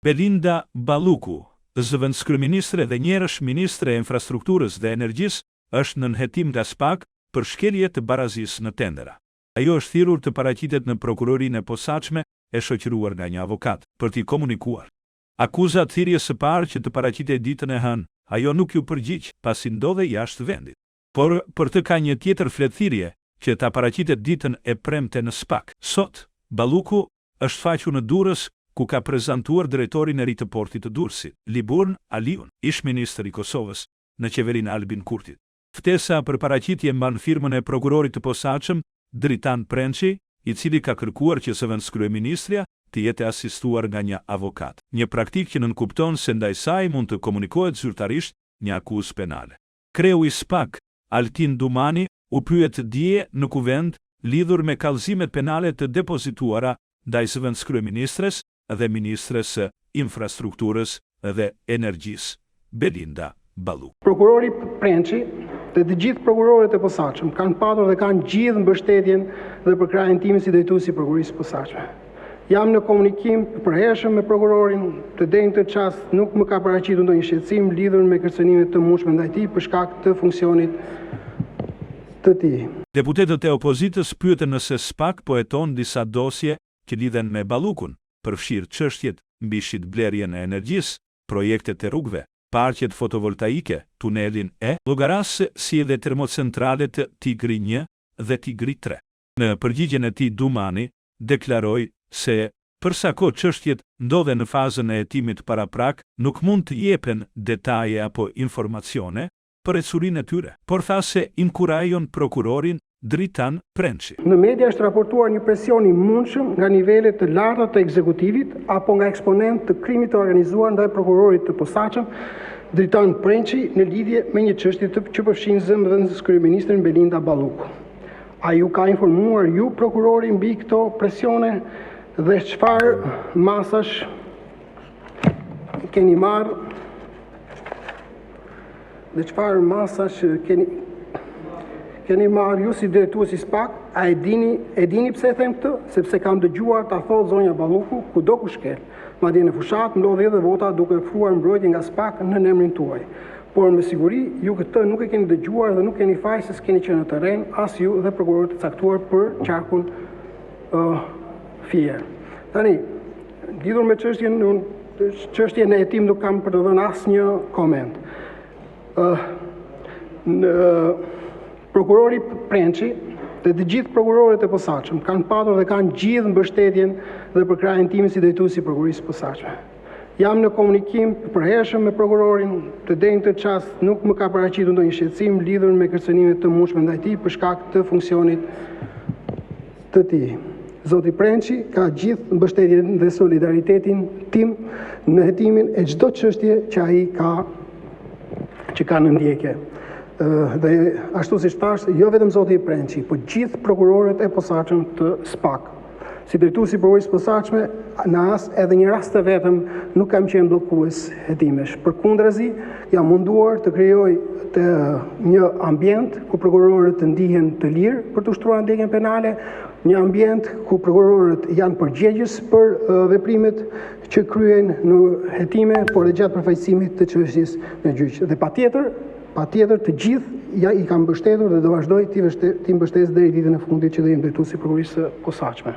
Belinda Balluku, zëvendëskryeministre dhe njerësh ministre e infrastrukturës dhe energjisë, është në nënhetim nga SPAK për shkelje të barazisë në tendera. Ajo është thirrur të paraqitet në prokurorinë e posaçme e shoqëruar nga një avokat për t'i komunikuar. Akuzat thirrjes së parë që të paraqitej ditën e hënë, ajo nuk ju përgjigj pasi ndodhej jashtë vendit. Por për të ka një tjetër fletëthirrje që ta paraqitet ditën e premte në SPAK. Sot, Balluku është faqur në Durrës, ku ka prezantuar drejtorin e ri të portit të Durrësit, Liburn Aliun, ish-ministër i Kosovës në qeverinë Albin Kurtit. Ftesa për paraqitje mban firmën e prokurorit të posaçëm, Dritan Prençi, i cili ka kërkuar që zëvendëskryeministria të jetë asistuar nga një avokat. Një praktikë që nënkupton se ndaj saj mund të komunikohet zyrtarisht një akuzë penale. Kreu i SPAK, Altin Dumani, u pyet dje në kuvent lidhur me kallëzimet penale të depozituara ndaj zëvendëskryeministres dhe ministres së infrastrukturës dhe energjisë, Belinda Balluku. Prokurori Prençi dhe të gjithë prokurorët e posaçëm kanë patur dhe kanë gjithë mbështetjen dhe për krahën time si drejtuesi i prokurorisë së posaçme. Jam në komunikim të përhershëm me prokurorin, të deri në këtë çast nuk më ka paraqitur ndonjë shqetësim lidhur me kërcënime të mundshme ndaj tij për shkak të funksionit të tij. Deputetët e opozitës pyeten nëse SPAK po heton disa dosje që lidhen me Ballukun, përfshirë çështjet mbi shitblerjen e energjisë, projektet e rrugëve, parqet fotovoltaike, tunelin e llogaras si edhe termocentralet Tigri 1 dhe Tigri 3. Në përgjigjen e tij Dumani deklaroi se përsa kohë çështjet ndodhen në fazën e hetimit paraprak, nuk mund të jepen detaje apo informacione për ecurinë e tyre, por tha se inkurajon prokurorin Dritan Prençi. Në media është raportuar një presion i mundshëm nga nivelet të larta të ekzekutivit apo nga eksponent të krimit të organizuar ndaj prokurorit të posaçëm Dritan Prençi në lidhje me një çështje që përfshin zëvendëskryeministren Belinda Balluku. A ju ka informuar ju prokurori mbi këto presione dhe çfarë masash keni marrë? Dhe çfarë masash keni marrë ju si drejtuesi i SPAK? A e dini pse e them këtë? Sepse kam dëgjuar ta thotë zonja Balluku kudo ku shkel. Madje në fushat ndodhi edhe vota duke ofruar mbrojtje nga SPAK në emrin tuaj. Por me siguri ju këtë nuk e keni dëgjuar dhe nuk keni faj se s'keni qenë në terren as ju dhe prokurorët e caktuar për qarkun fier. Tani, lidhur me çështjen e hetim nuk kam për të dhënë asnjë koment. Prokurori Prençi dhe të gjithë prokurorët e posaçëm kanë patur dhe kanë gjithë mbështetjen dhe për krahën time si drejtuesi i prokurorisë së posaçme. Jam në komunikim të përhershëm me prokurorin, të deri në këtë çast nuk më ka paraqitur ndonjë shqetësim lidhur me kërcënime të mundshme ndaj tij për shkak të funksionit të tij. Zoti Prençi ka gjithë mbështetjen dhe solidaritetin tim në hetimin e çdo çështje që ai ka në ndjekje. Dhe ashtu si thash, jo vetëm zoti Prençi, por gjithë prokurorët e posaçëm të SPAK. Si drejtuesi i prokurorisë së posaçme, në edhe një rast të vetëm nuk kam qenë bllokues hetimesh. Përkundrazi, jam munduar të krijoj një ambient ku prokurorët të ndihen të lirë për të ushtruar ndjekjen penale, një ambient ku prokurorët janë përgjegjës për veprimet që kryen në hetime, por edhe gjatë përfaqësimit të çështjes në gjyq. Dhe patjetër të gjithë i kam mbështetur dhe do vazhdoj t'i mbështes deri ditën e fundit që do jem drejtuesi i prokurorisë së posaçme.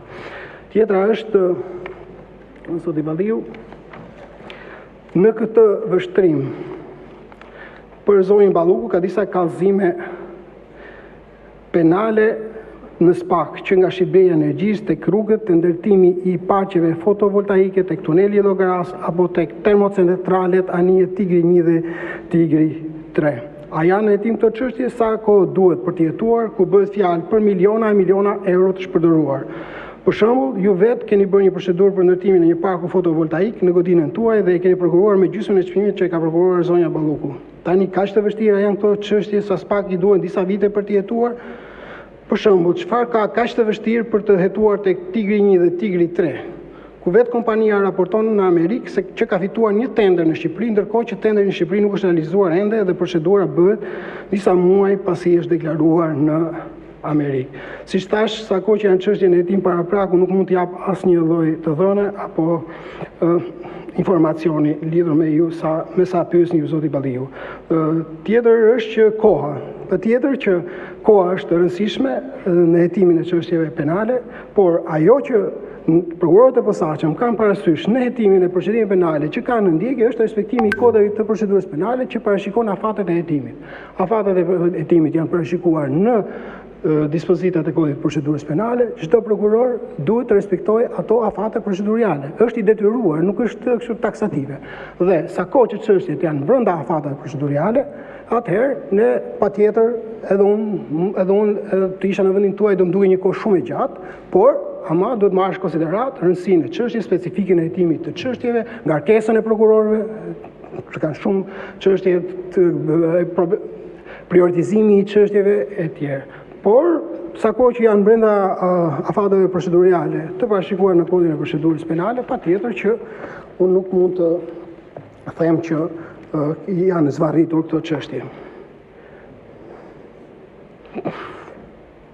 Tjetra është zoti Balliu, në këtë vështrim për zonjën Balluku ka disa kallëzime penale në SPAK që nga shitblerja e energjisë tek rrugët, të ndërtimi i parqeve fotovoltaike tek tuneli i Llogaras apo tek termocentralet anije Tigri 1 dhe Tigri 3. A janë në hetim këto çështje, sa kohë duhet për të jetuar, ku bëhet fjalë për miliona e miliona euro të shpërdoruar. Për shembull, ju vetë keni bërë një procedurë për ndërtimin e një parku fotovoltaik në godinën tuaj dhe e keni prokuruar me gjysmën e çmimit që e ka prokuruar zonja Balluku. Tani kaq të vështira janë këto çështje sa SPAK i duhen disa vite për të jetuar. Për shembull, çfarë ka kaq të vështirë për të hetuar tek Tigri 1 dhe Tigri 3? Ku vetë kompania raporton në Amerikë se që ka fituar një tender në Shqipëri, ndërkohë që tenderi në Shqipëri nuk është realizuar ende dhe procedura bëhet disa muaj pasi është deklaruar në Amerikë. Siç thash, sa kohë që janë çështje në hetim parapraku nuk mund të jap asnjë lloj të dhëne apo informacioni lidhur me ju me sa pyesni ju zoti Balliu. Tjetër është që koha. Patjetër që koha është e rëndësishme në hetimin e çështjeve penale, por ajo që prokurorët e posaçëm kanë parasysh në hetimin e procedimeve penale që kanë në ndjekje është respektimi i kodeve të procedurës penale që parashikon afatet e hetimit. Afatet e hetimit janë parashikuar në dispozitat e kodit të procedurës penale, çdo prokuror duhet të respektojë ato afate proceduriale. Është i detyruar, nuk është kështu taksative. Dhe sa kohë që çështjet janë brenda afateve proceduriale, atëherë ne patjetër edhe unë të isha në vendin tuaj do më duhej një kohë shumë e gjatë, por ama duhet marrësh konsiderat rëndësinë e çështjes, specifikën e hetimit të çështjeve, ngarkesën e prokurorëve, që kanë shumë çështje prioritizimi i çështjeve e tjerë. Por, sa kohë që janë brenda afateve proceduriale të parashikuar në kodin e procedurës penale, patjetër që unë nuk mund të them që janë zvarritur këto çështje.